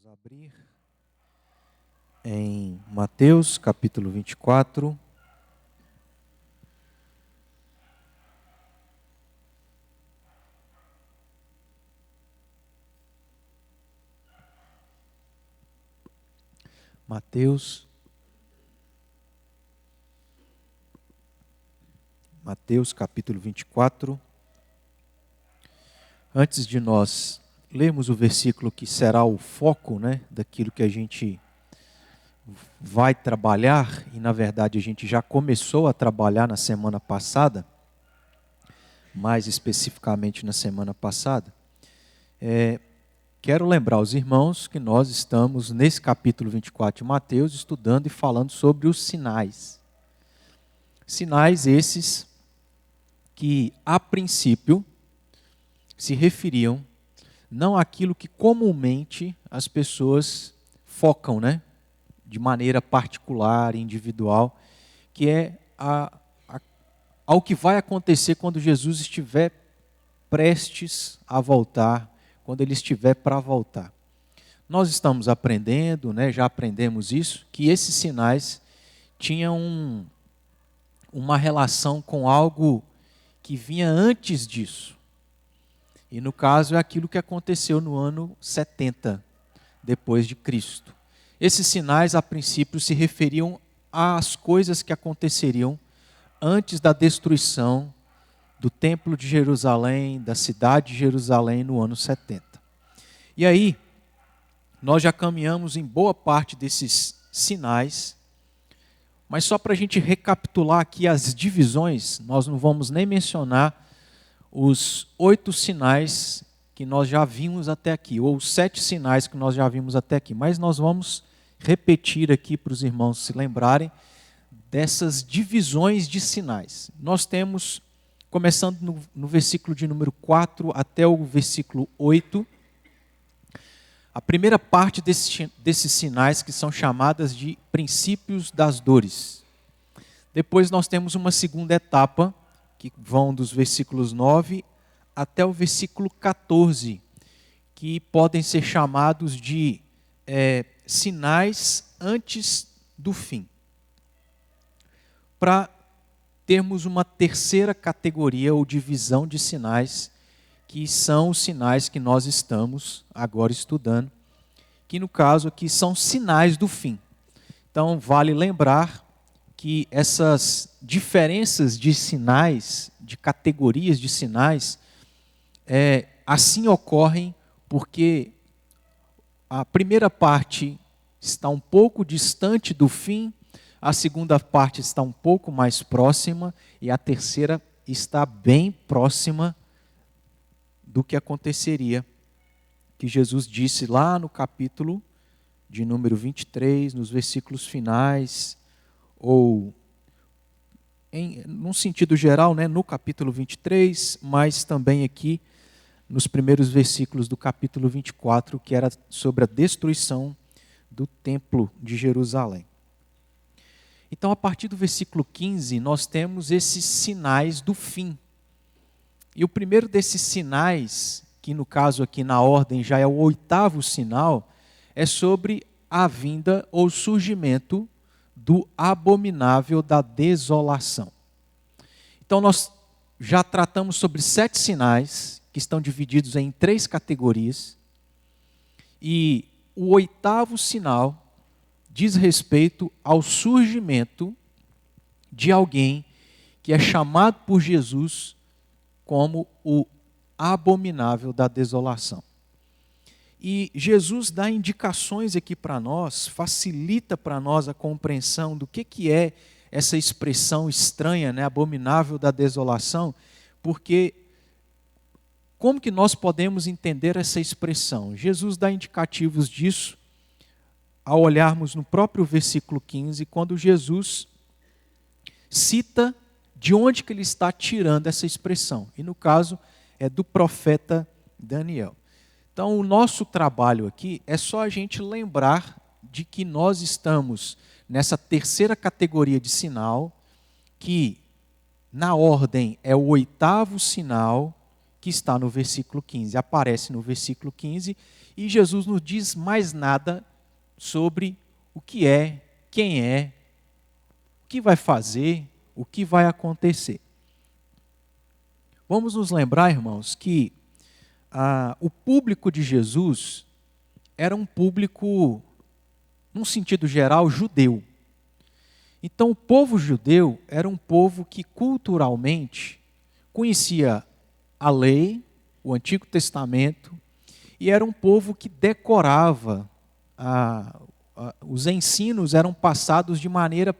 Vamos abrir em Mateus capítulo 24. Mateus capítulo 24. Antes de nós lermos o versículo que será o foco, daquilo que a gente vai trabalhar, e na verdade a gente já começou a trabalhar na semana passada, mais especificamente na semana passada, quero lembrar os irmãos que nós estamos nesse capítulo 24 de Mateus estudando e falando sobre os sinais. Sinais esses que, a princípio, se referiam não àquilo que comumente as pessoas focam, de maneira particular, individual, que é ao que vai acontecer quando Jesus estiver prestes a voltar, quando ele estiver para voltar. Nós estamos aprendendo, já aprendemos isso, que esses sinais tinham uma relação com algo que vinha antes disso. E no caso é aquilo que aconteceu no ano 70 depois de Cristo. Esses sinais, a princípio, se referiam às coisas que aconteceriam antes da destruição do Templo de Jerusalém, da cidade de Jerusalém, no ano 70. E aí, nós já caminhamos em boa parte desses sinais, mas só para a gente recapitular aqui as divisões, nós não vamos nem mencionar os 8 sinais que nós já vimos até aqui, ou os 7 sinais que nós já vimos até aqui, mas nós vamos repetir aqui para os irmãos se lembrarem dessas divisões de sinais. Nós temos, começando no versículo de número 4 até o versículo 8, a primeira parte desses sinais que são chamadas de princípios das dores. Depois nós temos uma segunda etapa, que vão dos versículos 9 até o versículo 14, que podem ser chamados de sinais antes do fim. Para termos uma terceira categoria ou divisão de sinais, que são os sinais que nós estamos agora estudando, que no caso aqui são sinais do fim. Então vale lembrar que essas diferenças de sinais, de categorias de sinais, assim ocorrem porque a primeira parte está um pouco distante do fim, a segunda parte está um pouco mais próxima e a terceira está bem próxima do que aconteceria, que Jesus disse lá no capítulo de número 23, nos versículos finais, ou num sentido geral, no capítulo 23, mas também aqui nos primeiros versículos do capítulo 24, que era sobre a destruição do templo de Jerusalém. Então, a partir do versículo 15, nós temos esses sinais do fim. E o primeiro desses sinais, que no caso aqui na ordem já é o 8º sinal, é sobre a vinda ou surgimento do abominável da desolação. Então nós já tratamos sobre 7 sinais, que estão divididos em 3 categorias, e o 8º sinal diz respeito ao surgimento de alguém que é chamado por Jesus como o abominável da desolação. E Jesus dá indicações aqui para nós, facilita para nós a compreensão do que é essa expressão estranha, abominável da desolação, porque como que nós podemos entender essa expressão? Jesus dá indicativos disso ao olharmos no próprio versículo 15, quando Jesus cita de onde que ele está tirando essa expressão. E no caso é do profeta Daniel. Então, o nosso trabalho aqui é só a gente lembrar de que nós estamos nessa terceira categoria de sinal, que na ordem é o 8º sinal, que está no versículo 15. Aparece no versículo 15 e Jesus não diz mais nada sobre o que é, quem é, o que vai fazer, o que vai acontecer. Vamos nos lembrar, irmãos, que o público de Jesus era um público, num sentido geral, judeu. Então, o povo judeu era um povo que culturalmente conhecia a lei, o Antigo Testamento, e era um povo que decorava, os ensinos eram passados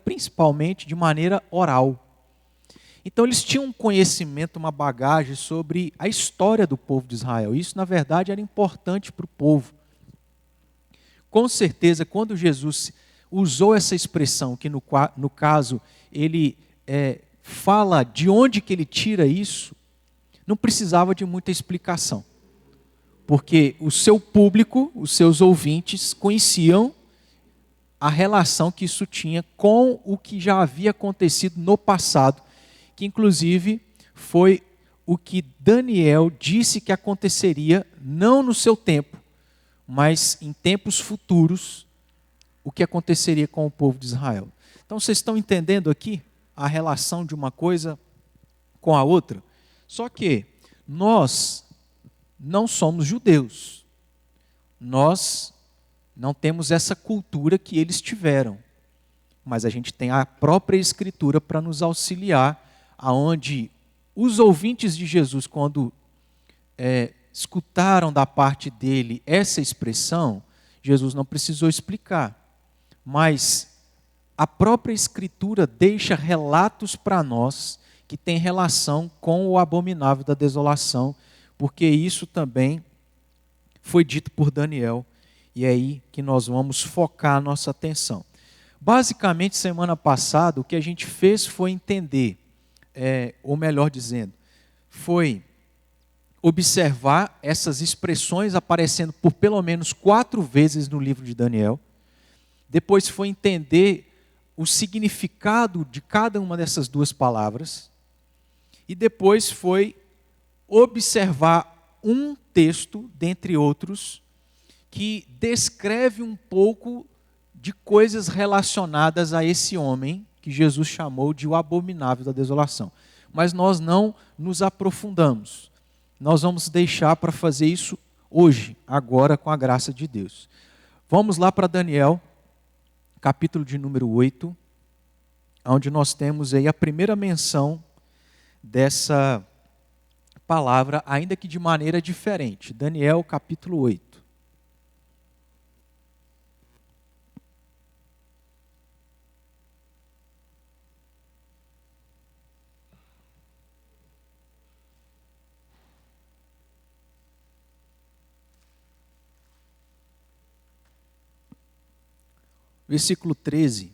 principalmente de maneira oral. Então eles tinham um conhecimento, uma bagagem sobre a história do povo de Israel. Isso, na verdade, era importante para o povo. Com certeza, quando Jesus usou essa expressão, que no caso ele fala de onde que ele tira isso, não precisava de muita explicação. Porque o seu público, os seus ouvintes, conheciam a relação que isso tinha com o que já havia acontecido no passado, que inclusive foi o que Daniel disse que aconteceria, não no seu tempo, mas em tempos futuros, o que aconteceria com o povo de Israel. Então vocês estão entendendo aqui a relação de uma coisa com a outra? Só que nós não somos judeus. Nós não temos essa cultura que eles tiveram. Mas a gente tem a própria Escritura para nos auxiliar, aonde os ouvintes de Jesus, quando escutaram da parte dele essa expressão, Jesus não precisou explicar. Mas a própria Escritura deixa relatos para nós que tem relação com o abominável da desolação, porque isso também foi dito por Daniel, e é aí que nós vamos focar a nossa atenção. Basicamente, semana passada, o que a gente fez foi entender, ou melhor dizendo, foi observar essas expressões aparecendo por pelo menos 4 vezes no livro de Daniel. Depois foi entender o significado de cada uma dessas 2 palavras. E depois foi observar um texto, dentre outros, que descreve um pouco de coisas relacionadas a esse homem que Jesus chamou de o abominável da desolação. Mas nós não nos aprofundamos. Nós vamos deixar para fazer isso hoje, agora, com a graça de Deus. Vamos lá para Daniel, capítulo de número 8, onde nós temos aí a primeira menção dessa palavra, ainda que de maneira diferente. Daniel, capítulo 8. Versículo 13.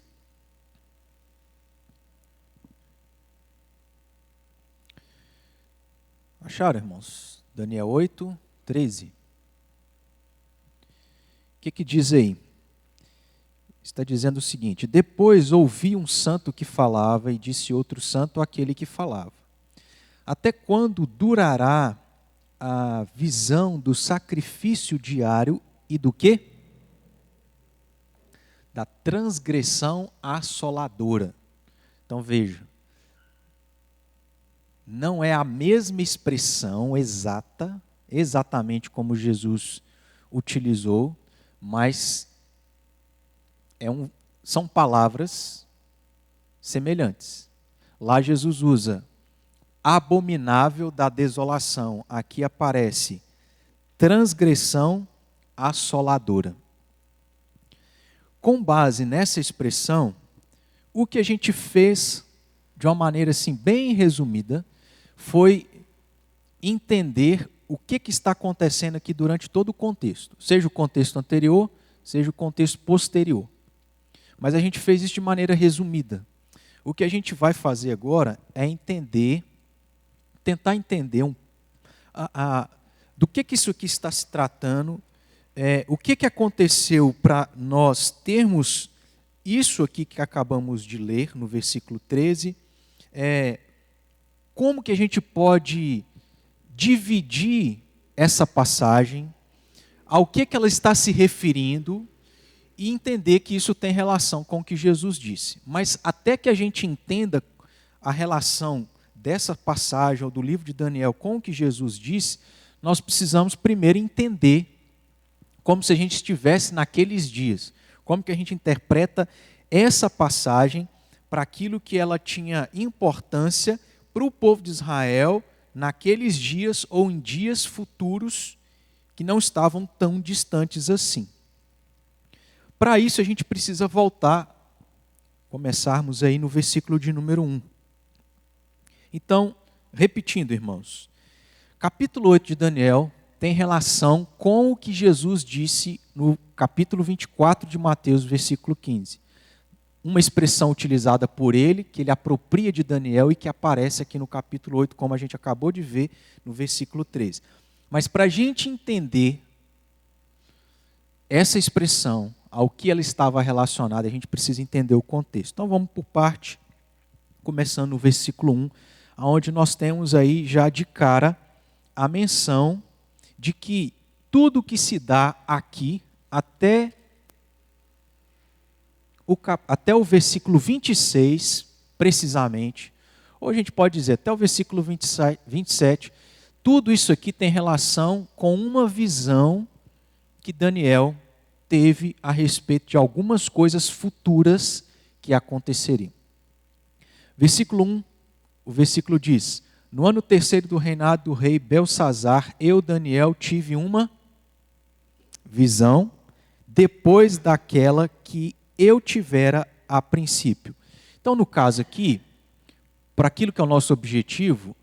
Acharam, irmãos? Daniel 8, 13. O que diz aí? Está dizendo o seguinte: depois ouvi um santo que falava e disse outro santo àquele que falava: até quando durará a visão do sacrifício diário e do quê? Da transgressão assoladora. Então veja, não é a mesma expressão exatamente como Jesus utilizou, mas são palavras semelhantes. Lá Jesus usa abominável da desolação, aqui aparece transgressão assoladora. Com base nessa expressão, o que a gente fez, de uma maneira assim bem resumida, foi entender o que está acontecendo aqui durante todo o contexto, seja o contexto anterior, seja o contexto posterior. Mas a gente fez isso de maneira resumida. O que a gente vai fazer agora é tentar entender do que isso aqui está se tratando, o que aconteceu para nós termos isso aqui que acabamos de ler no versículo 13, como que a gente pode dividir essa passagem, ao que ela está se referindo, e entender que isso tem relação com o que Jesus disse. Mas até que a gente entenda a relação dessa passagem, ou do livro de Daniel, com o que Jesus disse, nós precisamos primeiro entender, como se a gente estivesse naqueles dias, como que a gente interpreta essa passagem para aquilo que ela tinha importância para o povo de Israel naqueles dias ou em dias futuros que não estavam tão distantes assim. Para isso a gente precisa voltar, começarmos aí no versículo de número 1. Então, repetindo, irmãos, capítulo 8 de Daniel tem relação com o que Jesus disse no capítulo 24 de Mateus, versículo 15. Uma expressão utilizada por ele, que ele apropria de Daniel e que aparece aqui no capítulo 8, como a gente acabou de ver no versículo 13. Mas para a gente entender essa expressão, ao que ela estava relacionada, a gente precisa entender o contexto. Então vamos por parte, começando no versículo 1, onde nós temos aí já de cara a menção de que tudo que se dá aqui, até o versículo 26, precisamente, ou a gente pode dizer até o versículo 27, tudo isso aqui tem relação com uma visão que Daniel teve a respeito de algumas coisas futuras que aconteceriam. Versículo 1, o versículo diz: no ano terceiro do reinado do rei Belsazar, eu, Daniel, tive uma visão, depois daquela que eu tivera a princípio. Então, no caso aqui, para aquilo que é o nosso objetivo,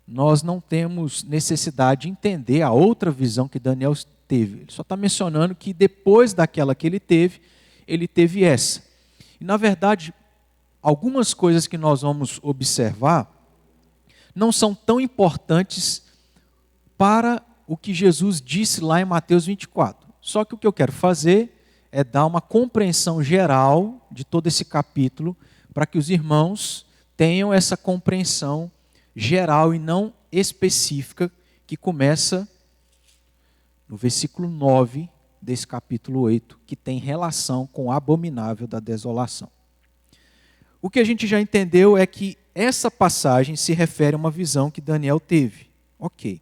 nós não temos necessidade de entender a outra visão que Daniel teve. Ele só está mencionando que depois daquela que ele teve essa. E, na verdade, algumas coisas que nós vamos observar não são tão importantes para o que Jesus disse lá em Mateus 24. Só que o que eu quero fazer é dar uma compreensão geral de todo esse capítulo, para que os irmãos tenham essa compreensão geral e não específica, que começa no versículo 9 desse capítulo 8, que tem relação com o abominável da desolação. O que a gente já entendeu é que essa passagem se refere a uma visão que Daniel teve. Ok.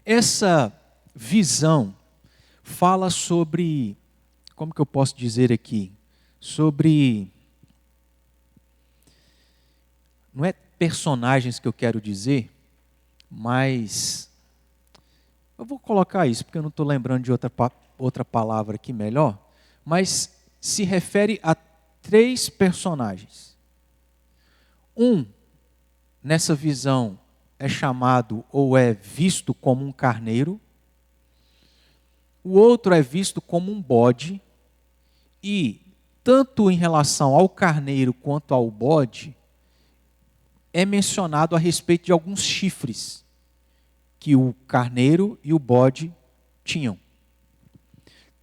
Essa visão fala sobre, como que eu posso dizer aqui? Sobre, não é personagens que eu quero dizer, mas eu vou colocar isso, porque eu não estou lembrando de outra palavra aqui melhor, mas se refere a 3 personagens. Um, nessa visão, é chamado ou é visto como um carneiro. O outro é visto como um bode. E, tanto em relação ao carneiro quanto ao bode, é mencionado a respeito de alguns chifres que o carneiro e o bode tinham.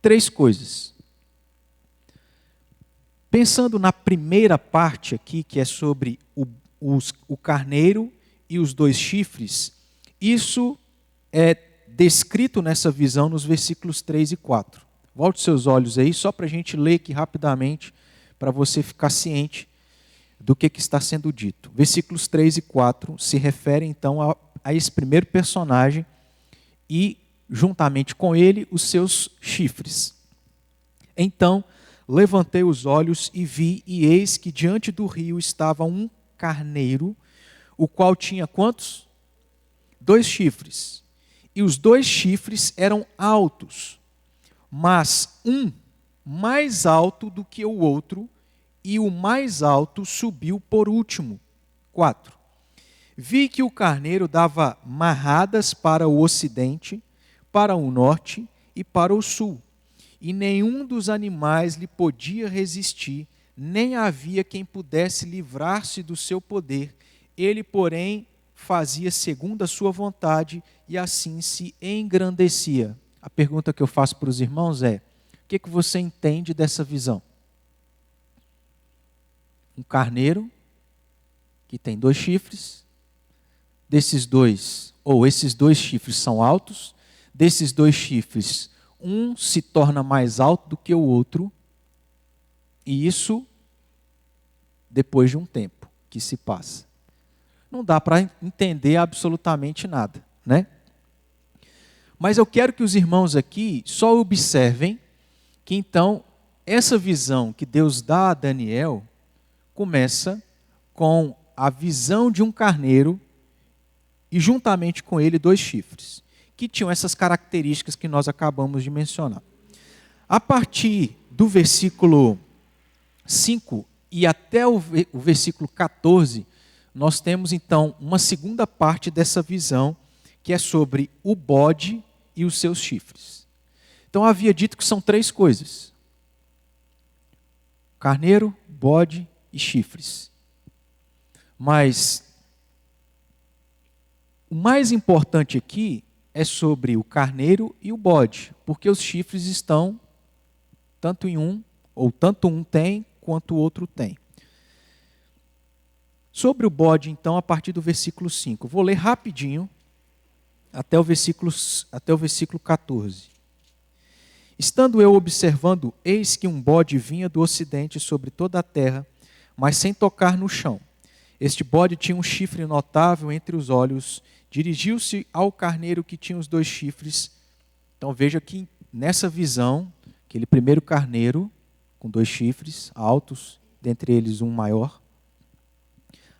3 coisas. Pensando na primeira parte aqui, que é sobre o carneiro e os 2 chifres, isso é descrito nessa visão nos versículos 3 e 4. Volte seus olhos aí, só para a gente ler aqui rapidamente, para você ficar ciente do que está sendo dito. Versículos 3 e 4 se referem então a esse primeiro personagem e, juntamente com ele, os seus chifres. Então, levantei os olhos e vi, e eis que diante do rio estava um carneiro, o qual tinha quantos? 2 chifres. E os 2 chifres eram altos, mas um mais alto do que o outro, e o mais alto subiu por último. 4. Vi que o carneiro dava marradas para o ocidente, para o norte e para o sul. E nenhum dos animais lhe podia resistir, nem havia quem pudesse livrar-se do seu poder. Ele, porém, fazia segundo a sua vontade e assim se engrandecia. A pergunta que eu faço para os irmãos é: o que você entende dessa visão? Um carneiro que tem 2 chifres, desses dois, ou esses dois chifres são altos, desses dois chifres, um se torna mais alto do que o outro, e isso depois de um tempo que se passa. Não dá para entender absolutamente nada, né? Mas eu quero que os irmãos aqui só observem que então essa visão que Deus dá a Daniel começa com a visão de um carneiro e juntamente com ele dois chifres, que tinham essas características que nós acabamos de mencionar. A partir do versículo 5 e até o versículo 14, nós temos então uma segunda parte dessa visão, que é sobre o bode e os seus chifres. Então havia dito que são três coisas: carneiro, bode e chifres. Mas o mais importante aqui é sobre o carneiro e o bode, porque os chifres estão tanto em um, ou tanto um tem, quanto o outro tem. Sobre o bode, então, a partir do versículo 5. Vou ler rapidinho até o versículo 14. Estando eu observando, eis que um bode vinha do ocidente sobre toda a terra, mas sem tocar no chão. Este bode tinha um chifre notável entre os olhos, dirigiu-se ao carneiro que tinha os dois chifres. Então veja que nessa visão, aquele primeiro carneiro com dois chifres altos, dentre eles um maior.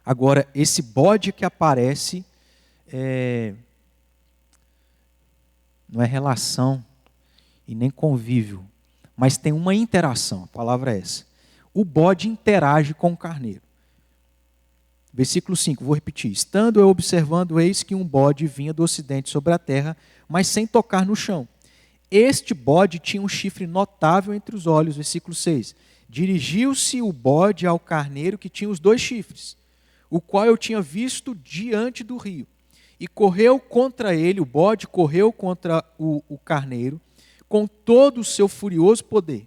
Agora, esse bode que aparece, não é relação e nem convívio, mas tem uma interação, a palavra é essa. O bode interage com o carneiro. Versículo 5, vou repetir. Estando eu observando, eis que um bode vinha do ocidente sobre a terra, mas sem tocar no chão. Este bode tinha um chifre notável entre os olhos. Versículo 6. Dirigiu-se o bode ao carneiro que tinha os dois chifres, o qual eu tinha visto diante do rio. E correu contra ele, o bode correu contra o carneiro, com todo o seu furioso poder.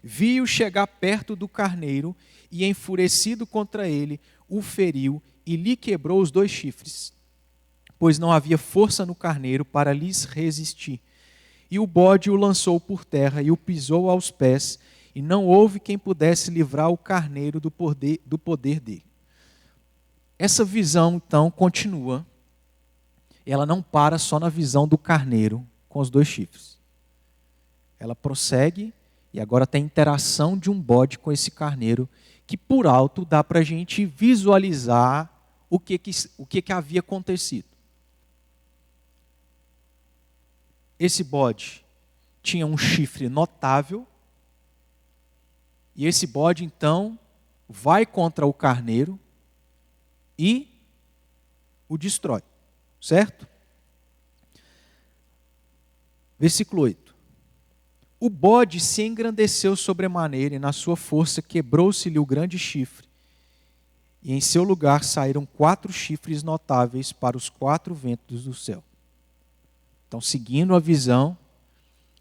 Vi-o chegar perto do carneiro e, enfurecido contra ele, o feriu e lhe quebrou os dois chifres, pois não havia força no carneiro para lhes resistir. E o bode o lançou por terra e o pisou aos pés, e não houve quem pudesse livrar o carneiro do poder dele. Essa visão, então, continua. Ela não para só na visão do carneiro com os dois chifres. Ela prossegue e agora tem a interação de um bode com esse carneiro, que por alto dá para a gente visualizar o que havia acontecido. Esse bode tinha um chifre notável, e esse bode então vai contra o carneiro e o destrói, certo? Versículo 8. O bode se engrandeceu sobremaneira e na sua força quebrou-se-lhe o grande chifre. E em seu lugar saíram 4 chifres notáveis para os 4 ventos do céu. Então, seguindo a visão,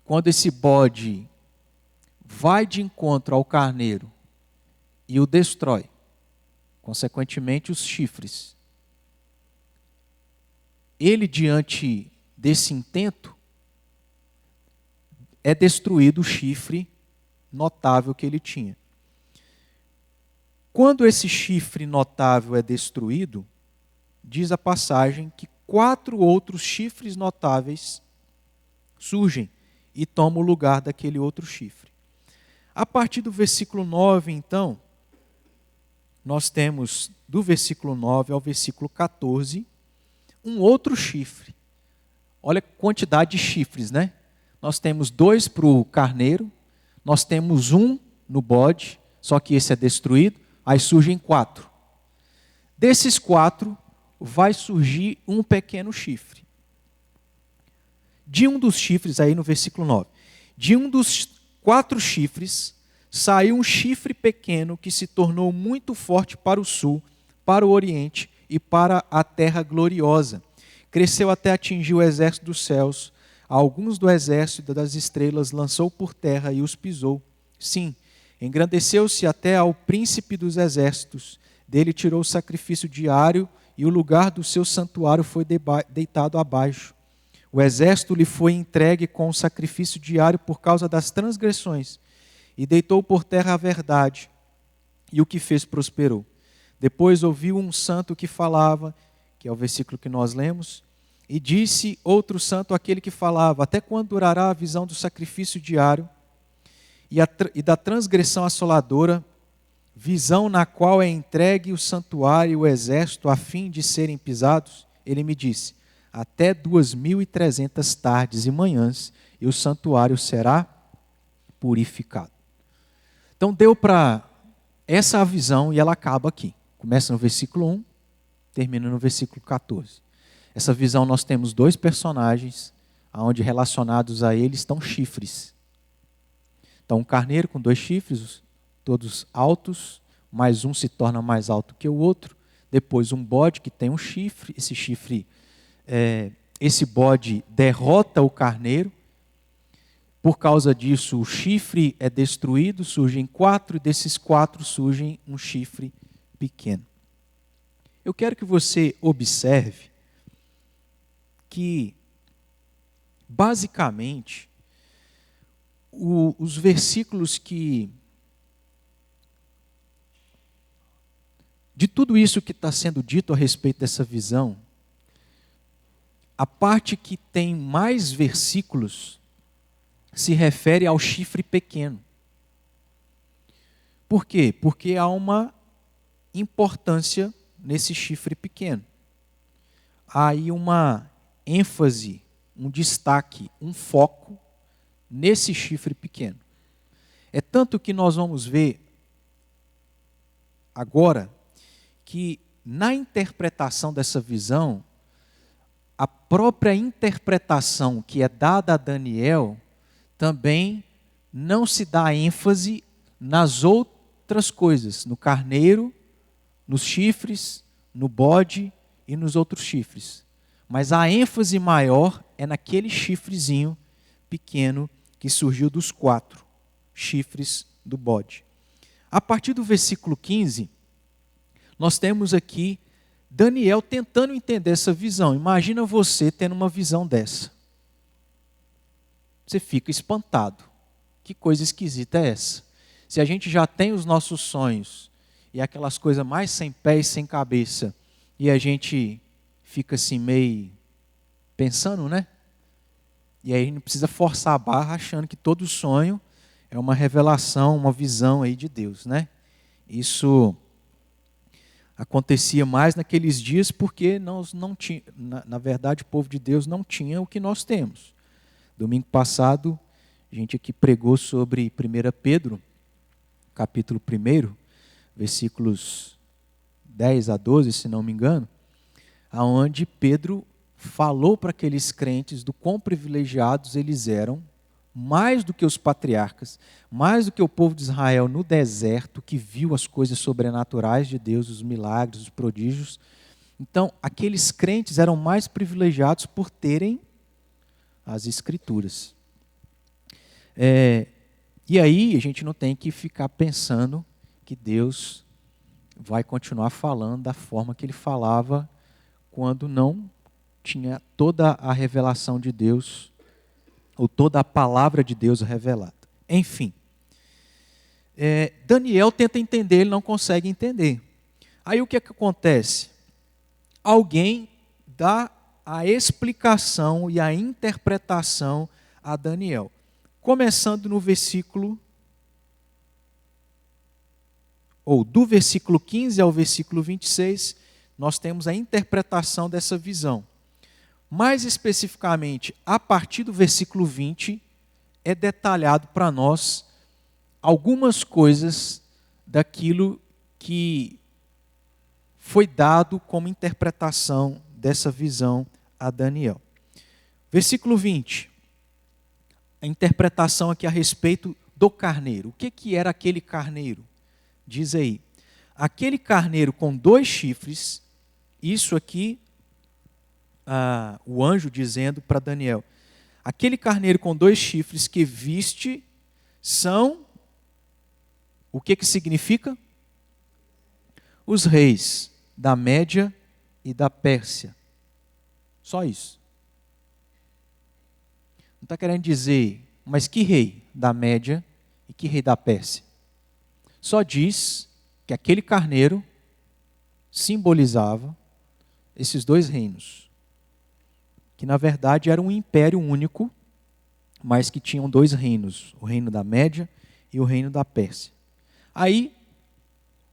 quando esse bode vai de encontro ao carneiro e o destrói, consequentemente os chifres, ele diante desse intento, é destruído o chifre notável que ele tinha. Quando esse chifre notável é destruído, diz a passagem que 4 outros chifres notáveis surgem e tomam o lugar daquele outro chifre. A partir do versículo 9, então, nós temos do versículo 9 ao versículo 14, um outro chifre. Olha a quantidade de chifres, né? Nós temos 2 para o carneiro, nós temos 1 no bode, só que esse é destruído, aí surgem 4. Desses 4, vai surgir um pequeno chifre. De um dos chifres, aí no versículo 9, de um dos 4 chifres, saiu um chifre pequeno que se tornou muito forte para o sul, para o oriente e para a terra gloriosa. Cresceu até atingir o exército dos céus. Alguns do exército das estrelas lançou por terra e os pisou. Sim, engrandeceu-se até ao príncipe dos exércitos. Dele tirou o sacrifício diário e o lugar do seu santuário foi deitado abaixo. O exército lhe foi entregue com o sacrifício diário por causa das transgressões, e deitou por terra a verdade, e o que fez prosperou. Depois ouviu um santo que falava, que é o versículo que nós lemos, e disse outro santo àquele que falava: até quando durará a visão do sacrifício diário e da transgressão assoladora, visão na qual é entregue o santuário e o exército a fim de serem pisados? Ele me disse: até 2.300 tardes e manhãs, e o santuário será purificado. Então deu para essa a visão e ela acaba aqui. Começa no versículo 1, termina no versículo 14. Essa visão nós temos dois personagens, onde relacionados a eles estão chifres. Então um carneiro com 2 chifres, todos altos, mais um se torna mais alto que o outro. Depois um bode que tem um chifre, esse bode derrota o carneiro. Por causa disso, o chifre é destruído, surgem 4, e desses 4 surgem um chifre pequeno. Eu quero que você observe que, basicamente, os versículos que... De tudo isso que está sendo dito a respeito dessa visão, a parte que tem mais versículos se refere ao chifre pequeno. Por quê? Porque há uma importância nesse chifre pequeno. Há aí uma ênfase, um destaque, um foco nesse chifre pequeno. É tanto que nós vamos ver agora que na interpretação dessa visão, a própria interpretação que é dada a Daniel também não se dá ênfase nas outras coisas, no carneiro, nos chifres, no bode e nos outros chifres. Mas a ênfase maior é naquele chifrezinho pequeno que surgiu dos 4 chifres do bode. A partir do versículo 15, nós temos aqui Daniel tentando entender essa visão. Imagina você tendo uma visão dessa. Você fica espantado. Que coisa esquisita é essa? Se a gente já tem os nossos sonhos e aquelas coisas mais sem pé e sem cabeça, e a gente fica assim meio pensando, né? E aí não precisa forçar a barra achando que todo sonho é uma revelação, uma visão aí de Deus, né? Isso acontecia mais naqueles dias porque nós não tinha, na verdade o povo de Deus não tinha o que nós temos. Domingo passado, a gente aqui pregou sobre 1 Pedro, capítulo 1, versículos 10 a 12, se não me engano, aonde Pedro falou para aqueles crentes do quão privilegiados eles eram, mais do que os patriarcas, mais do que o povo de Israel no deserto, que viu as coisas sobrenaturais de Deus, os milagres, os prodígios. Então, aqueles crentes eram mais privilegiados por terem as Escrituras. E aí a gente não tem que ficar pensando que Deus vai continuar falando da forma que Ele falava quando não tinha toda a revelação de Deus, ou toda a palavra de Deus revelada. Enfim, Daniel tenta entender, ele não consegue entender. Aí o que é que acontece? Alguém dá a explicação e a interpretação a Daniel. Começando no versículo, ou do versículo 15 ao versículo 26, nós temos a interpretação dessa visão. Mais especificamente, a partir do versículo 20, é detalhado para nós algumas coisas daquilo que foi dado como interpretação dessa visão a Daniel. Versículo 20, a interpretação aqui a respeito do carneiro. O que era aquele carneiro? Diz aí, aquele carneiro com 2 chifres, isso aqui, o anjo dizendo para Daniel, aquele carneiro com 2 chifres que viste são, o que significa? Os reis da Média e da Pérsia. Só isso. Não está querendo dizer, mas que rei da Média e que rei da Pérsia? Só diz que aquele carneiro simbolizava esses dois reinos, que na verdade era um império único, mas que tinham dois reinos, o reino da Média e o reino da Pérsia. Aí,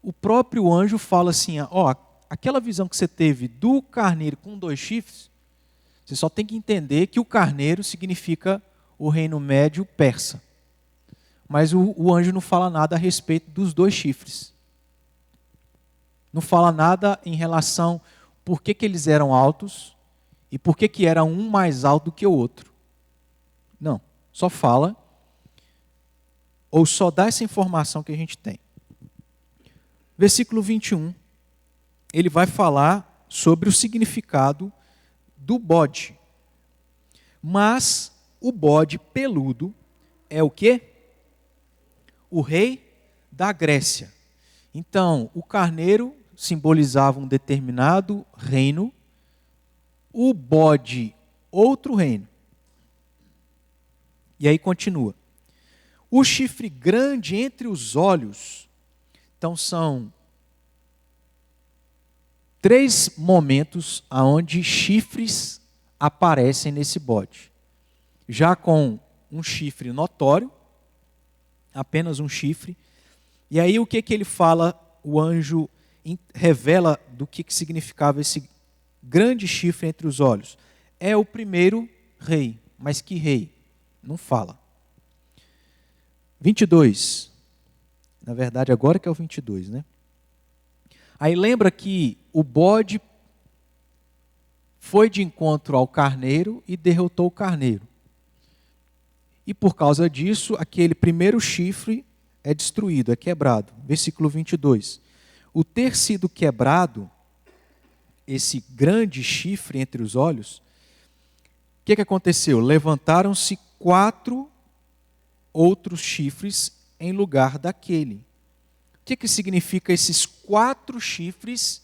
o próprio anjo fala assim, ó, aquela visão que você teve do carneiro com dois chifres, você só tem que entender que o carneiro significa o reino médio persa. Mas o anjo não fala nada a respeito dos dois chifres. Não fala nada em relação por que eles eram altos e por que era um mais alto do que o outro. Não, só fala, ou só dá essa informação que a gente tem. Versículo 21, ele vai falar sobre o significado do bode. Mas o bode peludo é o quê? O rei da Grécia. Então, o carneiro simbolizava um determinado reino, o bode, outro reino. E aí continua. O chifre grande entre os olhos. Então, são 3 momentos onde chifres aparecem nesse bode. Já com um chifre notório, apenas um chifre. E aí o que ele fala, o anjo revela do que significava esse grande chifre entre os olhos. É o primeiro rei, mas que rei? Não fala. 22. Na verdade, agora que é o 22, né? Aí lembra que o bode foi de encontro ao carneiro e derrotou o carneiro. E por causa disso, aquele primeiro chifre é destruído, é quebrado. Versículo 22. O ter sido quebrado, esse grande chifre entre os olhos, o que aconteceu? Levantaram-se 4 outros chifres em lugar daquele. O que significa esses 4 chifres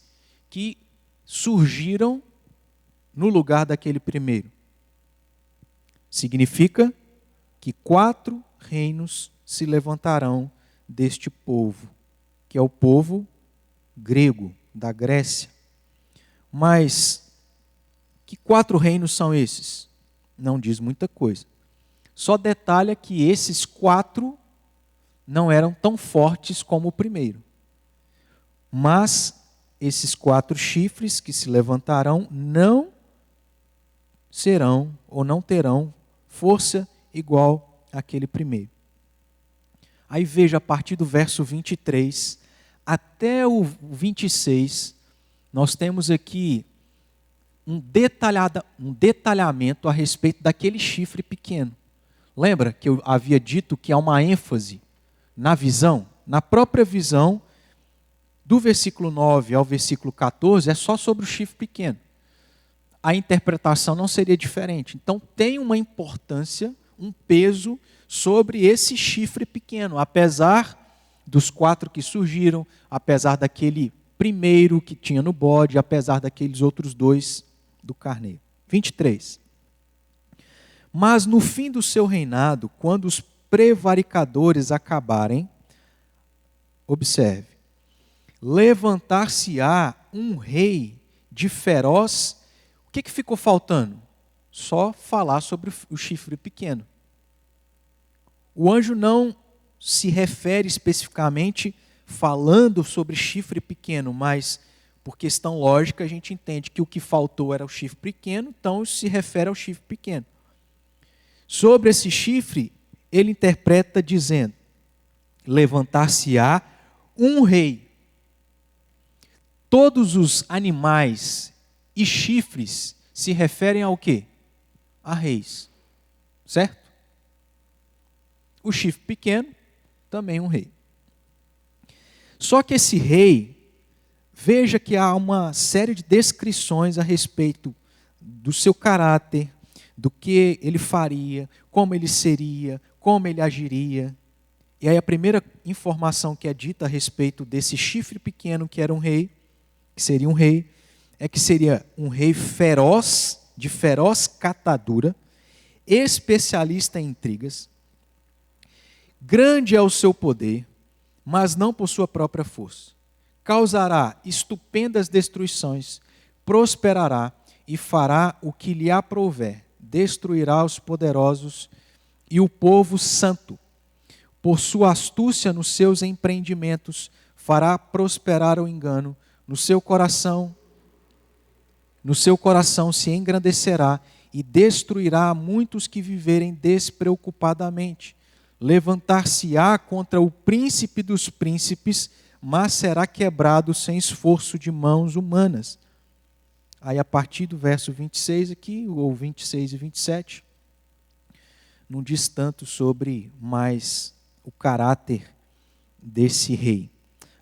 que surgiram no lugar daquele primeiro? Significa que 4 reinos se levantarão deste povo, que é o povo grego, da Grécia. Mas, que 4 reinos são esses? Não diz muita coisa. Só detalha que esses 4 não eram tão fortes como o primeiro. Mas esses 4 chifres que se levantarão não serão ou não terão força igual àquele primeiro. Aí veja, a partir do verso 23 até o 26, nós temos aqui um detalhamento a respeito daquele chifre pequeno. Lembra que eu havia dito que há uma ênfase na visão? Na própria visão, do versículo 9 ao versículo 14, é só sobre o chifre pequeno. A interpretação não seria diferente. Então tem uma importância, um peso sobre esse chifre pequeno, apesar dos 4 que surgiram, apesar daquele primeiro que tinha no bode, apesar daqueles outros 2 do carneiro. 23. Mas no fim do seu reinado, quando os prevaricadores acabarem, observe, levantar-se-á um rei de feroz. O que ficou faltando? Só falar sobre o chifre pequeno. O anjo não se refere especificamente falando sobre chifre pequeno, mas por questão lógica a gente entende que o que faltou era o chifre pequeno, então se refere ao chifre pequeno. Sobre esse chifre, ele interpreta dizendo, levantar-se-á um rei. Todos os animais e chifres se referem ao quê? A reis, certo? O chifre pequeno, também um rei. Só que esse rei, veja que há uma série de descrições a respeito do seu caráter, do que ele faria, como ele seria, como ele agiria. E aí a primeira informação que é dita a respeito desse chifre pequeno que era um rei, que seria um rei, é que seria um rei feroz, de feroz catadura, especialista em intrigas. Grande é o seu poder, mas não por sua própria força. Causará estupendas destruições, prosperará e fará o que lhe aprouver. Destruirá os poderosos e o povo santo. Por sua astúcia nos seus empreendimentos, fará prosperar o engano. No seu coração se engrandecerá e destruirá muitos que viverem despreocupadamente. Levantar-se-á contra o príncipe dos príncipes, mas será quebrado sem esforço de mãos humanas. Aí a partir do verso 26 aqui, ou 26 e 27, não diz tanto sobre mais o caráter desse rei.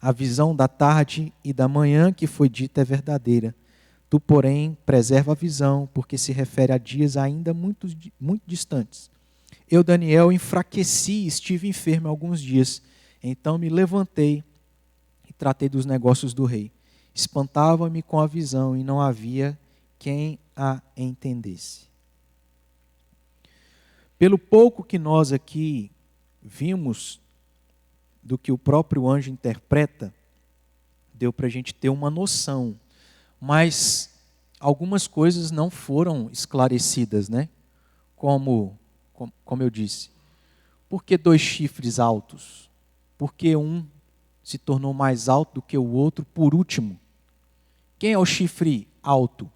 A visão da tarde e da manhã que foi dita é verdadeira. Tu, porém, preserva a visão, porque se refere a dias ainda muito distantes. Eu, Daniel, enfraqueci e estive enfermo alguns dias. Então me levantei e tratei dos negócios do rei. Espantava-me com a visão e não havia quem a entendesse. Pelo pouco que nós aqui vimos do que o próprio anjo interpreta, deu para a gente ter uma noção. Mas algumas coisas não foram esclarecidas, né? Como eu disse. Por que 2 chifres altos? Por que um se tornou mais alto do que o outro por último? Quem é o chifre alto?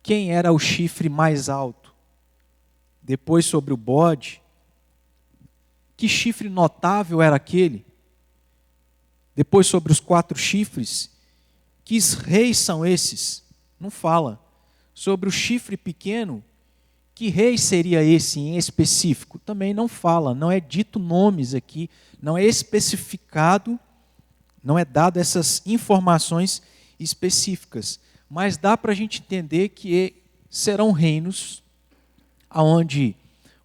Quem era o chifre mais alto? Depois sobre o bode. Que chifre notável era aquele? Depois sobre os 4 chifres. Que reis são esses? Não fala. Sobre o chifre pequeno, que rei seria esse em específico? Também não fala, não é dito nomes aqui, não é especificado, não é dado essas informações específicas. Mas dá para a gente entender que serão reinos onde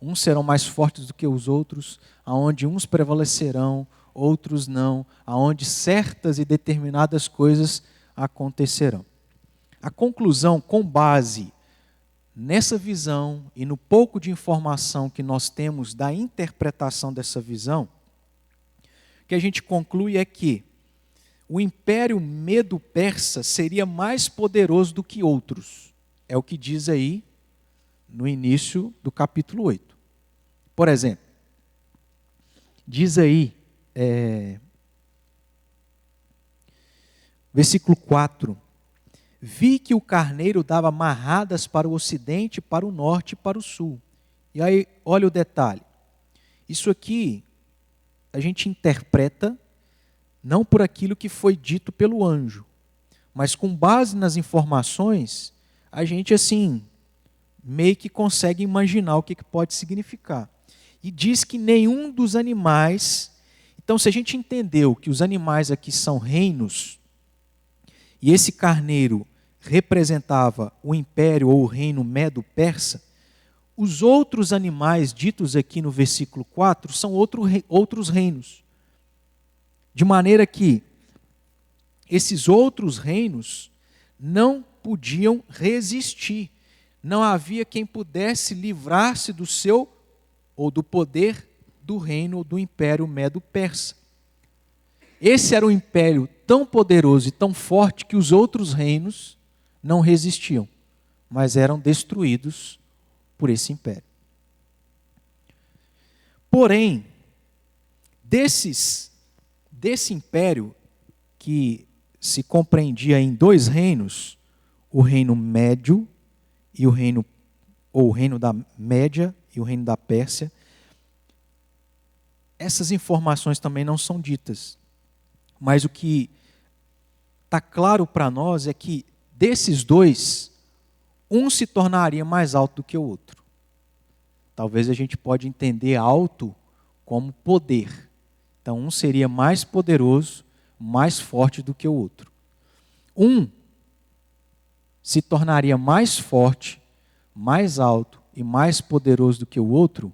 uns serão mais fortes do que os outros, onde uns prevalecerão, outros não, onde certas e determinadas coisas acontecerão. A conclusão, com base nessa visão e no pouco de informação que nós temos da interpretação dessa visão, que a gente conclui é que o império medo-persa seria mais poderoso do que outros. É o que diz aí no início do capítulo 8. Por exemplo, diz aí, versículo 4, vi que o carneiro dava marradas para o ocidente, para o norte e para o sul. E aí, olha o detalhe. Isso aqui, a gente interpreta não por aquilo que foi dito pelo anjo, mas com base nas informações, a gente assim, meio que consegue imaginar o que pode significar. E diz que nenhum dos animais... Então, se a gente entendeu que os animais aqui são reinos, e esse carneiro representava o império ou o reino medo-persa, os outros animais ditos aqui no versículo 4 são outros reinos. De maneira que esses outros reinos não podiam resistir. Não havia quem pudesse livrar-se do seu ou do poder do reino ou do império medo-persa. Esse era um império tão poderoso e tão forte que os outros reinos não resistiam, mas eram destruídos por esse império. Porém, desse império que se compreendia em 2 reinos, o reino médio e o reino da Média e o reino da Pérsia, essas informações também não são ditas. Mas o que está claro para nós é que desses 2, um se tornaria mais alto do que o outro. Talvez a gente pode entender alto como poder. Então, um seria mais poderoso, mais forte do que o outro. Um se tornaria mais forte, mais alto e mais poderoso do que o outro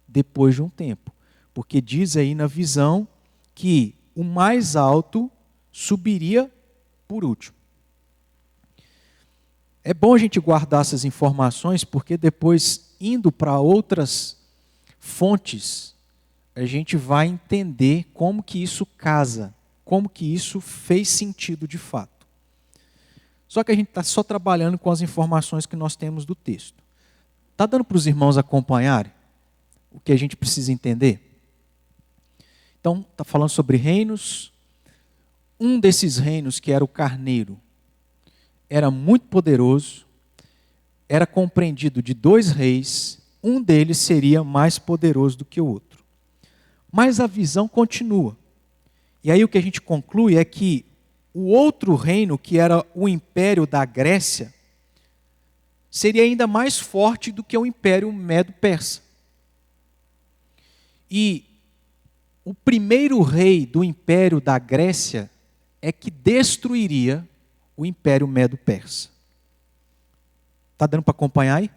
depois de um tempo. Porque diz aí na visão que o mais alto subiria por último. É bom a gente guardar essas informações, porque depois, indo para outras fontes, a gente vai entender como que isso casa, como que isso fez sentido de fato. Só que a gente está só trabalhando com as informações que nós temos do texto. Está dando para os irmãos acompanharem o que a gente precisa entender? Então, está falando sobre reinos. Um desses reinos, que era o carneiro, era muito poderoso, era compreendido de 2 reis, um deles seria mais poderoso do que o outro. Mas a visão continua. E aí o que a gente conclui é que o outro reino, que era o império da Grécia, seria ainda mais forte do que o império Medo-Persa. E o primeiro rei do império da Grécia é que destruiria o império Medo-Persa. Está dando para acompanhar aí?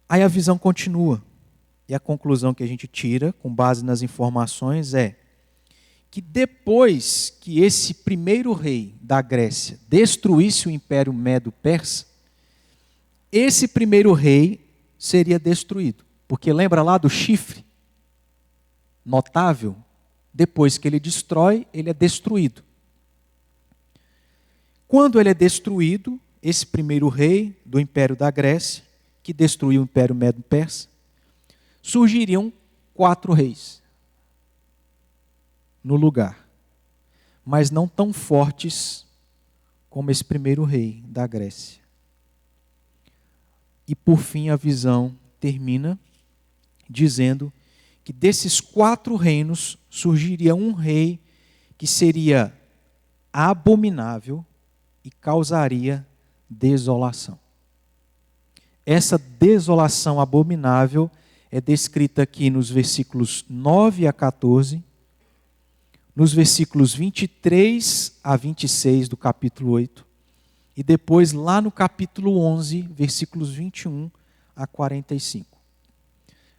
Aí a visão continua. E a conclusão que a gente tira, com base nas informações, é que depois que esse primeiro rei da Grécia destruísse o império Medo-Persa, esse primeiro rei seria destruído. Porque lembra lá do chifre notável? Depois que ele destrói, ele é destruído. Quando ele é destruído, esse primeiro rei do império da Grécia, que destruiu o império Medo-Persa, surgiriam 4 reis no lugar, mas não tão fortes como esse primeiro rei da Grécia. E por fim a visão termina dizendo que desses 4 reinos surgiria um rei que seria abominável e causaria desolação. Essa desolação abominável é descrita aqui nos versículos 9 a 14, nos versículos 23 a 26 do capítulo 8, e depois lá no capítulo 11, versículos 21 a 45.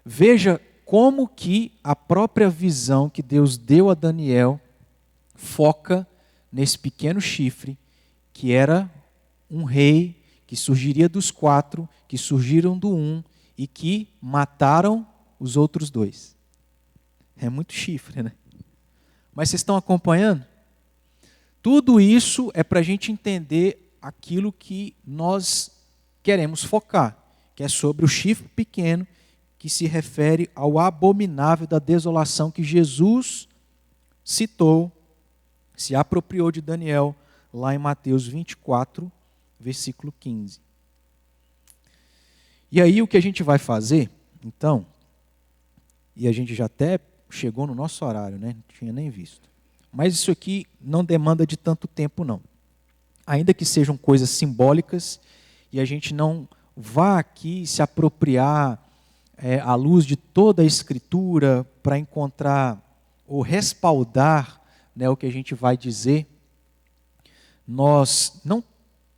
Veja como que a própria visão que Deus deu a Daniel foca nesse pequeno chifre, que era um rei que surgiria dos 4, que surgiram do 1 e que mataram os outros 2. É muito chifre, né? Mas vocês estão acompanhando? Tudo isso é para a gente entender aquilo que nós queremos focar, que é sobre o chifre pequeno, que se refere ao abominável da desolação que Jesus citou, se apropriou de Daniel, lá em Mateus 24, versículo 15. E aí o que a gente vai fazer, então, e a gente já até chegou no nosso horário, né? Não tinha nem visto. Mas isso aqui não demanda de tanto tempo, não. Ainda que sejam coisas simbólicas, e a gente não vá aqui se apropriar à luz de toda a Escritura para encontrar ou respaldar, né, o que a gente vai dizer, nós não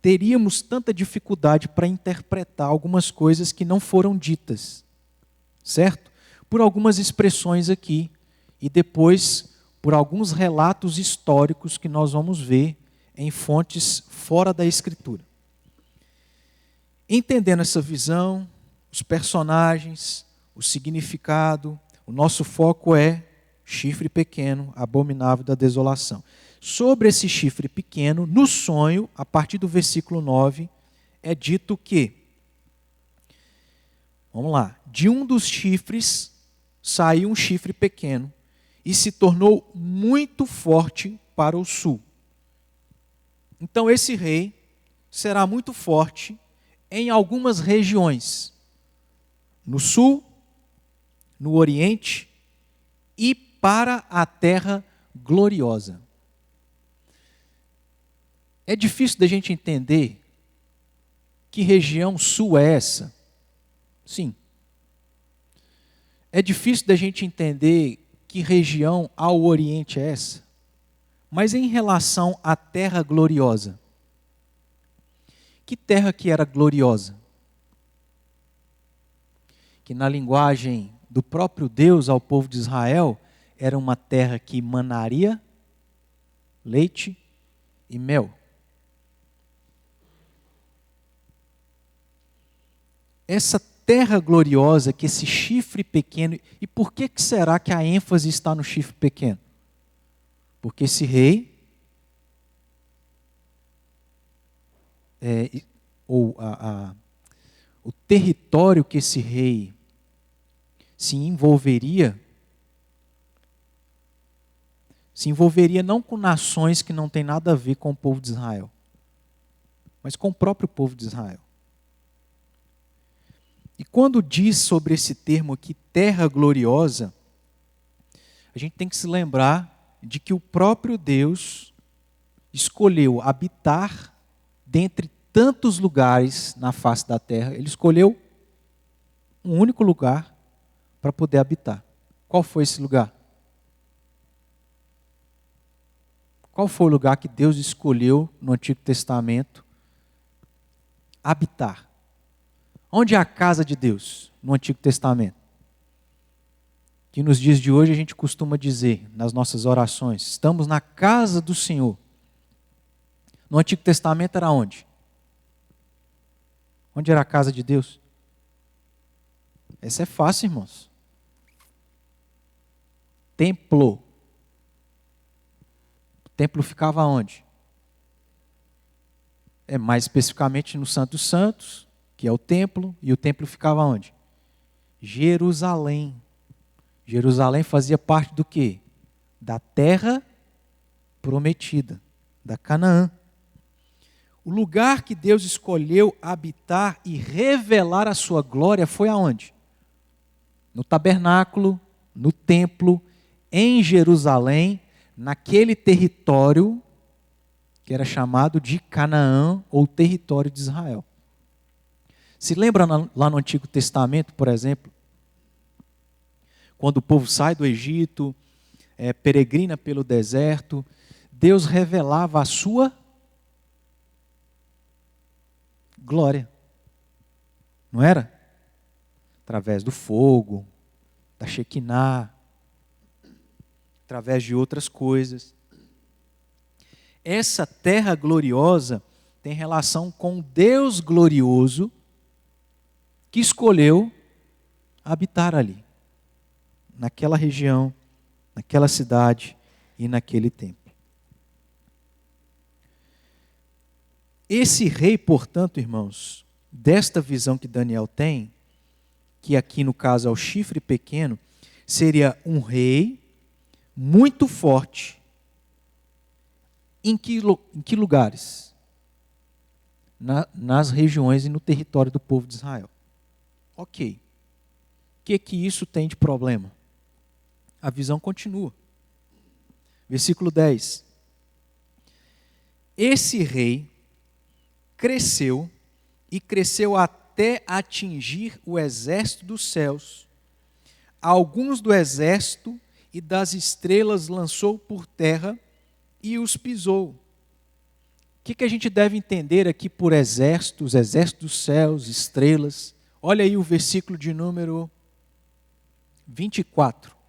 teríamos tanta dificuldade para interpretar algumas coisas que não foram ditas, certo? Por algumas expressões aqui e depois por alguns relatos históricos que nós vamos ver em fontes fora da Escritura. Entendendo essa visão, os personagens, o significado, o nosso foco é chifre pequeno, abominável da desolação. Sobre esse chifre pequeno, no sonho, a partir do versículo 9, é dito que, vamos lá, de um dos chifres saiu um chifre pequeno e se tornou muito forte para o sul. Então esse rei será muito forte em algumas regiões, no sul, no oriente e para a terra gloriosa. É difícil da gente entender que região sul é essa? Sim. É difícil da gente entender que região ao oriente é essa? Mas em relação à terra gloriosa, que terra que era gloriosa? Que na linguagem do próprio Deus ao povo de Israel, era uma terra que manaria leite e mel. essa terra gloriosa, que esse chifre pequeno, e por que será que a ênfase está no chifre pequeno? Porque esse rei, o território que esse rei se envolveria não com nações que não tem nada a ver com o povo de Israel, mas com o próprio povo de Israel. E quando diz sobre esse termo aqui, terra gloriosa, a gente tem que se lembrar de que o próprio Deus escolheu habitar dentre tantos lugares na face da terra, ele escolheu um único lugar para poder habitar. Qual foi esse lugar? Qual foi o lugar que Deus escolheu no Antigo Testamento habitar? Onde é a casa de Deus no Antigo Testamento? Que nos dias de hoje a gente costuma dizer nas nossas orações, estamos na casa do Senhor. No Antigo Testamento era onde? Onde era a casa de Deus? Essa é fácil, irmãos. Templo. O templo ficava onde? Mais especificamente no Santo dos Santos, que é o templo, e o templo ficava onde? Jerusalém. Jerusalém fazia parte do quê? Da terra prometida, da Canaã. O lugar que Deus escolheu habitar e revelar a sua glória foi aonde? No tabernáculo, no templo, em Jerusalém, naquele território que era chamado de Canaã, ou território de Israel. Se lembra lá no Antigo Testamento, por exemplo, quando o povo sai do Egito, peregrina pelo deserto, Deus revelava a sua glória. Não era? Através do fogo, da Shekinah, através de outras coisas. Essa terra gloriosa tem relação com Deus glorioso que escolheu habitar ali, naquela região, naquela cidade e naquele templo. Esse rei, portanto, irmãos, desta visão que Daniel tem, que aqui no caso é o chifre pequeno, seria um rei muito forte. Em que lugares? Nas regiões e no território do povo de Israel. Ok. O que isso tem de problema? A visão continua. Versículo 10. Esse rei cresceu e cresceu até atingir o exército dos céus. Alguns do exército e das estrelas lançou por terra e os pisou. O que a gente deve entender aqui por exércitos, exército dos céus, estrelas? Olha aí o versículo de número 24.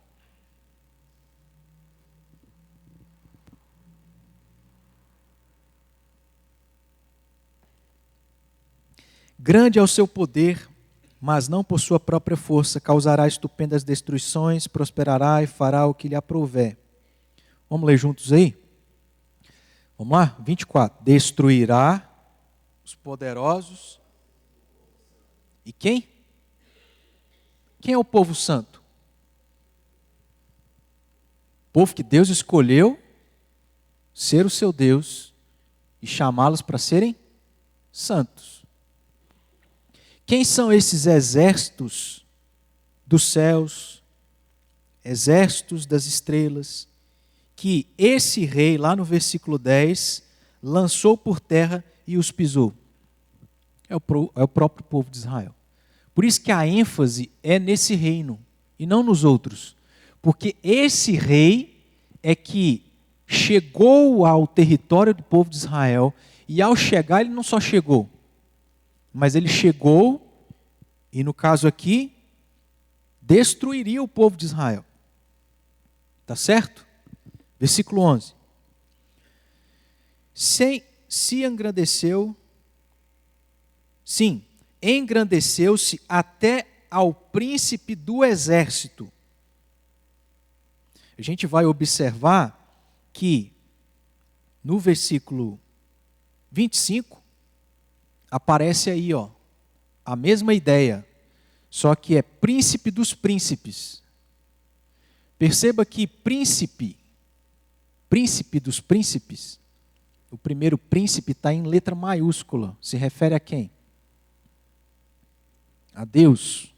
Grande é o seu poder, mas não por sua própria força. Causará estupendas destruições, prosperará e fará o que lhe aprouver. Vamos ler juntos aí? Vamos lá? 24. Destruirá os poderosos. E quem? Quem é o povo santo? O povo que Deus escolheu ser o seu Deus e chamá-los para serem santos. Quem são esses exércitos dos céus, exércitos das estrelas, que esse rei, lá no versículo 10, lançou por terra e os pisou? É o próprio povo de Israel. Por isso que a ênfase é nesse reino e não nos outros. Porque esse rei é que chegou ao território do povo de Israel, e ao chegar ele não só chegou, mas ele chegou e, no caso aqui, destruiria o povo de Israel. Tá certo? Versículo 11. Se engrandeceu, sim, engrandeceu-se até ao príncipe do exército. A gente vai observar que no versículo 25 aparece aí, a mesma ideia, só que é príncipe dos príncipes. Perceba que príncipe dos príncipes, o primeiro príncipe está em letra maiúscula. Se refere a quem? A Deus.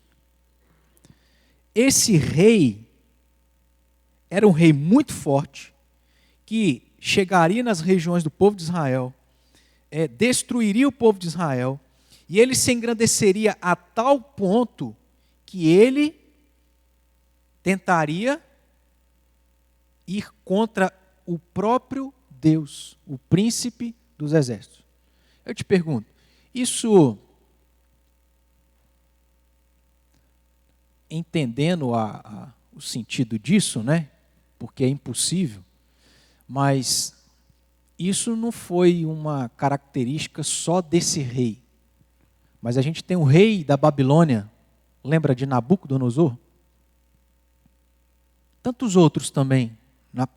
Esse rei era um rei muito forte, que chegaria nas regiões do povo de Israel, destruiria o povo de Israel, e ele se engrandeceria a tal ponto que ele tentaria ir contra o próprio Deus, o príncipe dos exércitos. Eu te pergunto, isso, entendendo o sentido disso, né? Porque é impossível, mas isso não foi uma característica só desse rei. Mas a gente tem o rei da Babilônia, lembra de Nabucodonosor? Tantos outros também,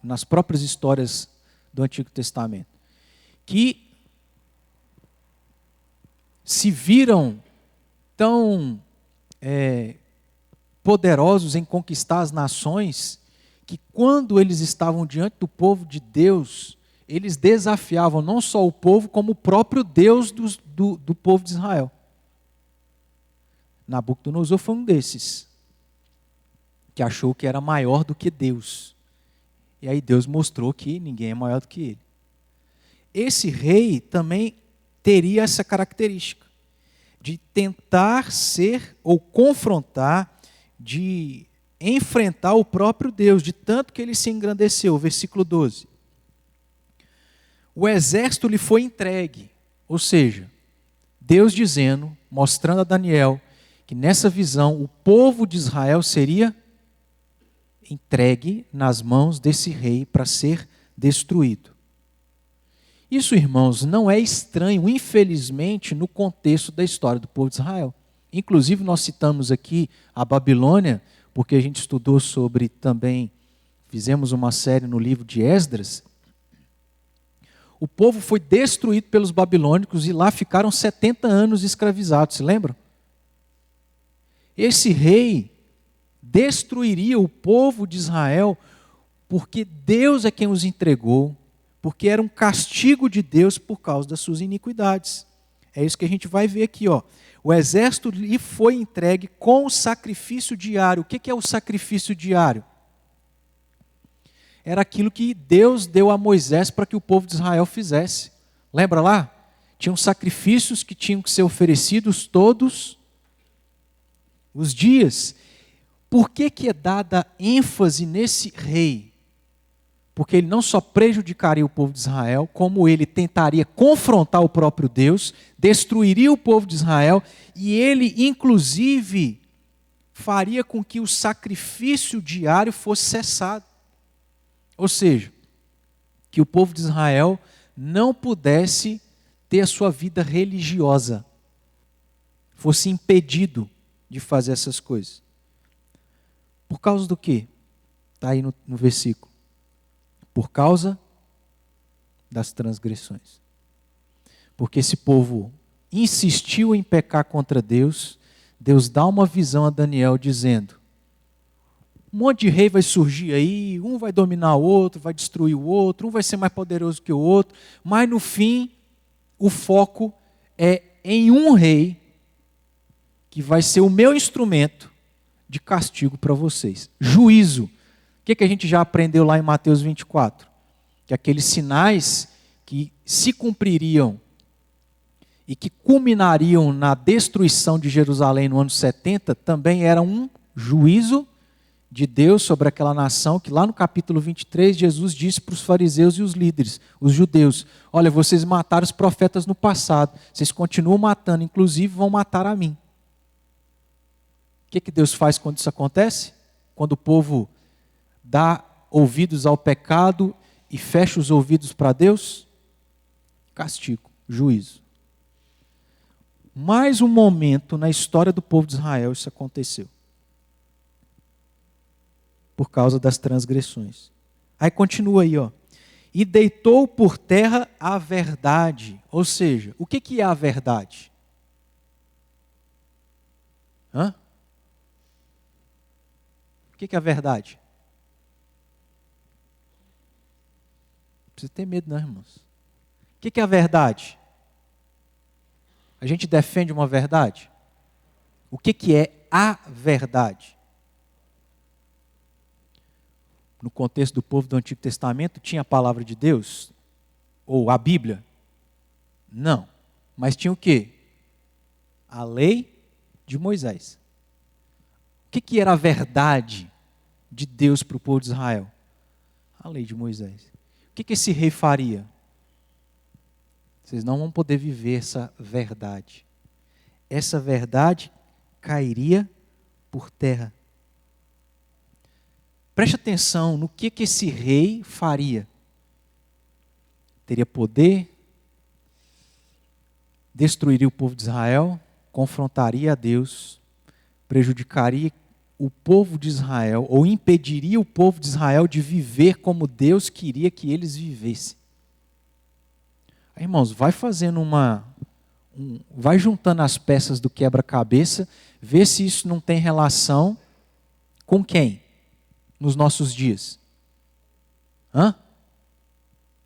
nas próprias histórias do Antigo Testamento, que se viram tão poderosos em conquistar as nações, que quando eles estavam diante do povo de Deus, eles desafiavam não só o povo, como o próprio Deus do povo de Israel. Nabucodonosor foi um desses, que achou que era maior do que Deus. E aí Deus mostrou que ninguém é maior do que ele. Esse rei também teria essa característica, de tentar ser ou confrontar, de enfrentar o próprio Deus, de tanto que ele se engrandeceu. Versículo 12. O exército lhe foi entregue, ou seja, Deus dizendo, mostrando a Daniel, que nessa visão o povo de Israel seria entregue nas mãos desse rei para ser destruído. Isso, irmãos, não é estranho, infelizmente, no contexto da história do povo de Israel. Inclusive, nós citamos aqui a Babilônia, porque a gente estudou sobre também, fizemos uma série no livro de Esdras. O povo foi destruído pelos babilônicos e lá ficaram 70 anos escravizados, se lembram? Esse rei destruiria o povo de Israel porque Deus é quem os entregou, porque era um castigo de Deus por causa das suas iniquidades. É isso que a gente vai ver aqui. O exército lhe foi entregue com o sacrifício diário. O que é o sacrifício diário? Era aquilo que Deus deu a Moisés para que o povo de Israel fizesse. Lembra lá? Tinham sacrifícios que tinham que ser oferecidos todos os dias. Por que é dada ênfase nesse rei? Porque ele não só prejudicaria o povo de Israel, como ele tentaria confrontar o próprio Deus, destruiria o povo de Israel, e ele, inclusive, faria com que o sacrifício diário fosse cessado. Ou seja, que o povo de Israel não pudesse ter a sua vida religiosa, fosse impedido de fazer essas coisas. Por causa do quê? Está aí no versículo. Por causa das transgressões. Porque esse povo insistiu em pecar contra Deus, Deus dá uma visão a Daniel dizendo: um monte de rei vai surgir aí, um vai dominar o outro, vai destruir o outro, um vai ser mais poderoso que o outro, mas no fim, o foco é em um rei que vai ser o meu instrumento de castigo para vocês. Juízo. O que a gente já aprendeu lá em Mateus 24? Que aqueles sinais que se cumpririam e que culminariam na destruição de Jerusalém no ano 70, também eram um juízo de Deus sobre aquela nação, que lá no capítulo 23, Jesus disse para os fariseus e os líderes, os judeus: olha, vocês mataram os profetas no passado, vocês continuam matando, inclusive vão matar a mim. O que Deus faz quando isso acontece? Quando o povo dá ouvidos ao pecado e fecha os ouvidos para Deus? Castigo, juízo. mais um momento na história do povo de Israel isso aconteceu. Por causa das transgressões. Aí continua aí, ó. E deitou por terra a verdade. Ou seja, o que é a verdade? Hã? O que é a verdade? Não precisa ter medo, não, irmãos. O que é a verdade? A gente defende uma verdade? O que é a verdade? No contexto do povo do Antigo Testamento, tinha a palavra de Deus? Ou a Bíblia? Não. Mas tinha o quê? A lei de Moisés. O que era a verdade de Deus para o povo de Israel? A lei de Moisés. O que esse rei faria? Vocês não vão poder viver essa verdade. Essa verdade cairia por terra. Preste atenção no que esse rei faria. Teria poder, destruiria o povo de Israel, confrontaria a Deus, prejudicaria o povo de Israel, ou impediria o povo de Israel de viver como Deus queria que eles vivessem. Aí, irmãos, vai fazendo vai juntando as peças do quebra-cabeça, vê se isso não tem relação com quem? Nos nossos dias. Hã?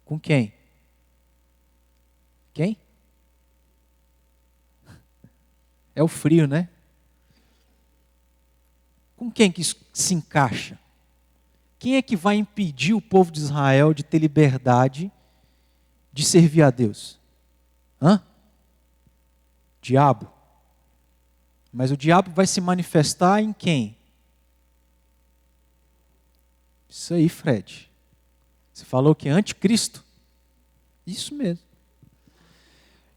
Com quem? Quem? É o frio, né? Com quem que isso se encaixa? Quem é que vai impedir o povo de Israel de ter liberdade de servir a Deus? Hã? Diabo. Mas o diabo vai se manifestar em quem? Isso aí, Fred. Você falou que é anticristo? Isso mesmo.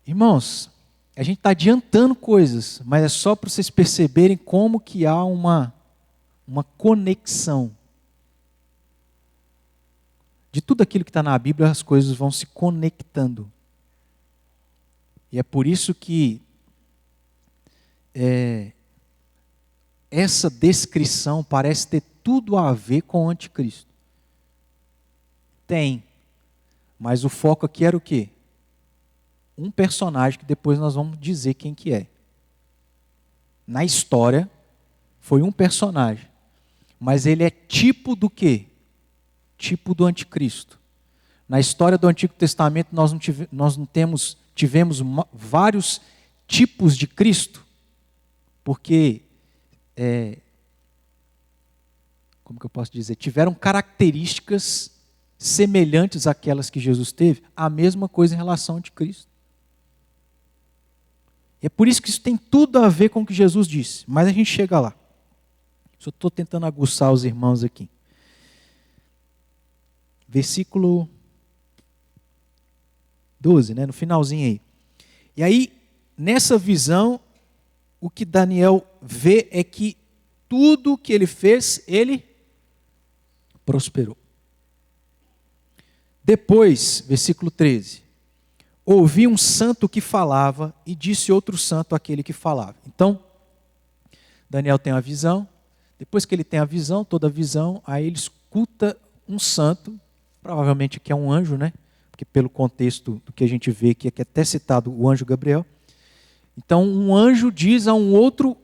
Irmãos, a gente está adiantando coisas, mas é só para vocês perceberem como que há uma conexão. De tudo aquilo que está na Bíblia, as coisas vão se conectando. E é por isso que essa descrição parece ter tudo a ver com o anticristo. Tem. Mas o foco aqui era o quê? Um personagem que depois nós vamos dizer quem que é. Na história, foi um personagem. Mas ele é tipo do quê? Tipo do anticristo. Na história do Antigo Testamento, tivemos vários tipos de Cristo. Porque, como que eu posso dizer? Tiveram características semelhantes àquelas que Jesus teve, a mesma coisa em relação ao anticristo. É por isso que isso tem tudo a ver com o que Jesus disse. Mas a gente chega lá. Só estou tentando aguçar os irmãos aqui. Versículo 12, né? No finalzinho aí. E aí, nessa visão, o que Daniel vê é que tudo que ele fez, ele prosperou. Depois, versículo 13. Ouvi um santo que falava e disse outro santo àquele que falava. Então, Daniel tem a visão. Depois que ele tem a visão, toda a visão, aí ele escuta um santo, provavelmente que é um anjo, né? Porque pelo contexto do que a gente vê aqui, é até citado o anjo Gabriel. Então, um anjo diz a um outro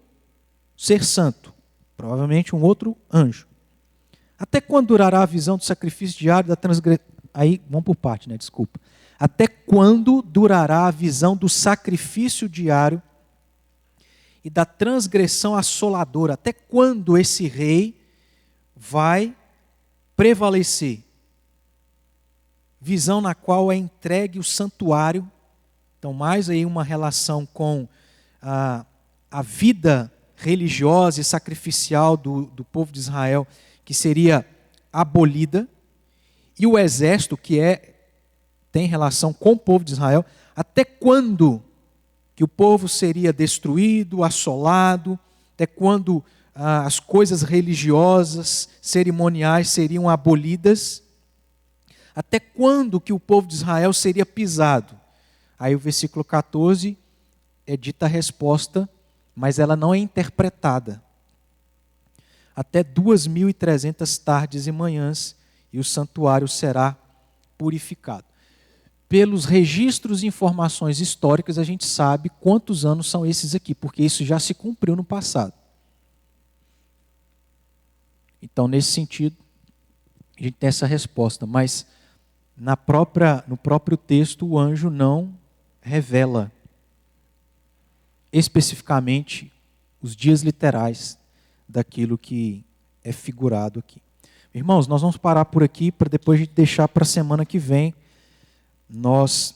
ser santo, provavelmente um outro anjo. Até quando durará a visão do sacrifício diário da transgressão? Aí, vamos por parte, né? Desculpa. Até quando durará a visão do sacrifício diário e da transgressão assoladora? Até quando esse rei vai prevalecer? Visão na qual é entregue o santuário. Então, mais aí uma relação com a vida religiosa e sacrificial do povo de Israel, que seria abolida, e o exército, que tem relação com o povo de Israel. Até quando que o povo seria destruído, assolado? Até quando as coisas religiosas, cerimoniais seriam abolidas? Até quando que o povo de Israel seria pisado? Aí o versículo 14 é dita a resposta, mas ela não é interpretada. Até 2.300 tardes e manhãs, e o santuário será purificado. Pelos registros e informações históricas, a gente sabe quantos anos são esses aqui, porque isso já se cumpriu no passado. Então, nesse sentido, a gente tem essa resposta, mas no próprio texto, o anjo não revela especificamente os dias literais daquilo que é figurado aqui. Irmãos, nós vamos parar por aqui para depois a gente deixar para a semana que vem nós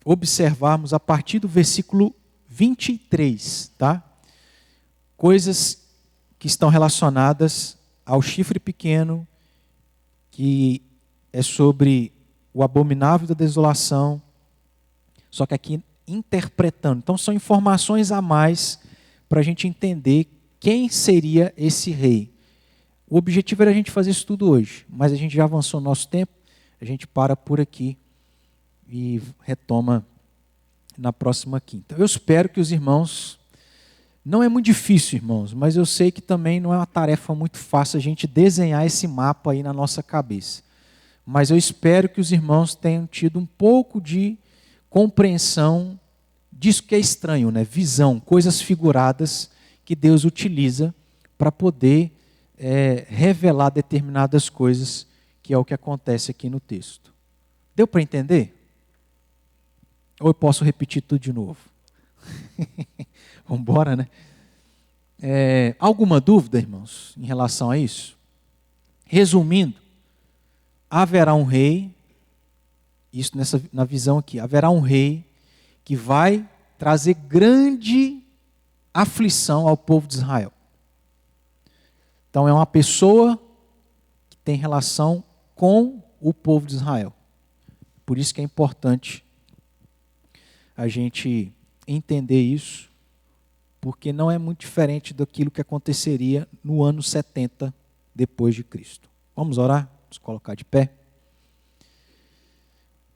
observarmos a partir do versículo 23, tá? Coisas que estão relacionadas ao chifre pequeno, que é sobre o abominável da desolação, só que aqui interpretando. Então são informações a mais para a gente entender quem seria esse rei. O objetivo era a gente fazer isso tudo hoje, mas a gente já avançou o nosso tempo, a gente para por aqui e retoma na próxima quinta. Eu espero que os irmãos... Não é muito difícil, irmãos, mas eu sei que também não é uma tarefa muito fácil a gente desenhar esse mapa aí na nossa cabeça. Mas eu espero que os irmãos tenham tido um pouco de compreensão disso que é estranho, né? Visão, coisas figuradas que Deus utiliza para poder revelar determinadas coisas, que é o que acontece aqui no texto. Deu para entender? Ou eu posso repetir tudo de novo? Vamos embora, né? Alguma dúvida, irmãos, em relação a isso? Resumindo, haverá um rei, isso na visão aqui, haverá um rei que vai trazer grande aflição ao povo de Israel. Então é uma pessoa que tem relação com o povo de Israel. Por isso que é importante a gente entender isso, porque não é muito diferente daquilo que aconteceria no ano 70 depois de Cristo. Vamos orar? Vamos colocar de pé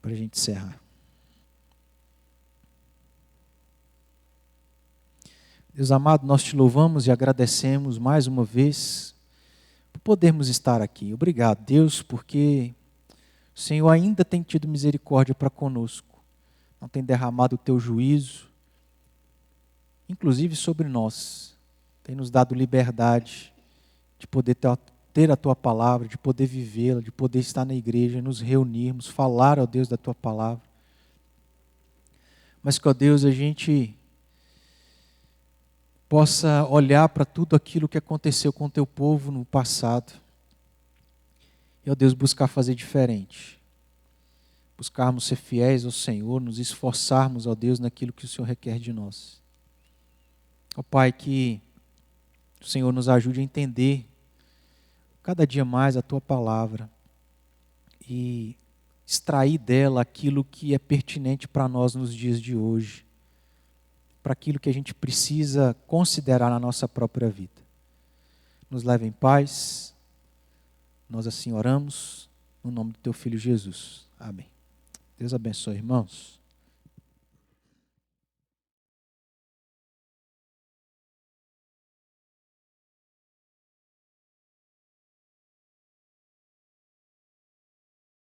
para a gente encerrar. Deus amado, nós te louvamos e agradecemos mais uma vez por podermos estar aqui. Obrigado, Deus, porque o Senhor ainda tem tido misericórdia para conosco. Não tem derramado o teu juízo, inclusive sobre nós. Tem nos dado liberdade de poder ter a tua palavra, de poder vivê-la, de poder estar na igreja, nos reunirmos, falar, ó Deus, da tua palavra. Mas que, ó Deus, a gente possa olhar para tudo aquilo que aconteceu com o teu povo no passado e, ó Deus, buscar fazer diferente. Buscarmos ser fiéis ao Senhor, nos esforçarmos, ó Deus, naquilo que o Senhor requer de nós. Ó Pai, que o Senhor nos ajude a entender cada dia mais a tua palavra e extrair dela aquilo que é pertinente para nós nos dias de hoje, para aquilo que a gente precisa considerar na nossa própria vida. Nos leve em paz, nós assim oramos, no nome do teu Filho Jesus. Amém. Deus abençoe, irmãos.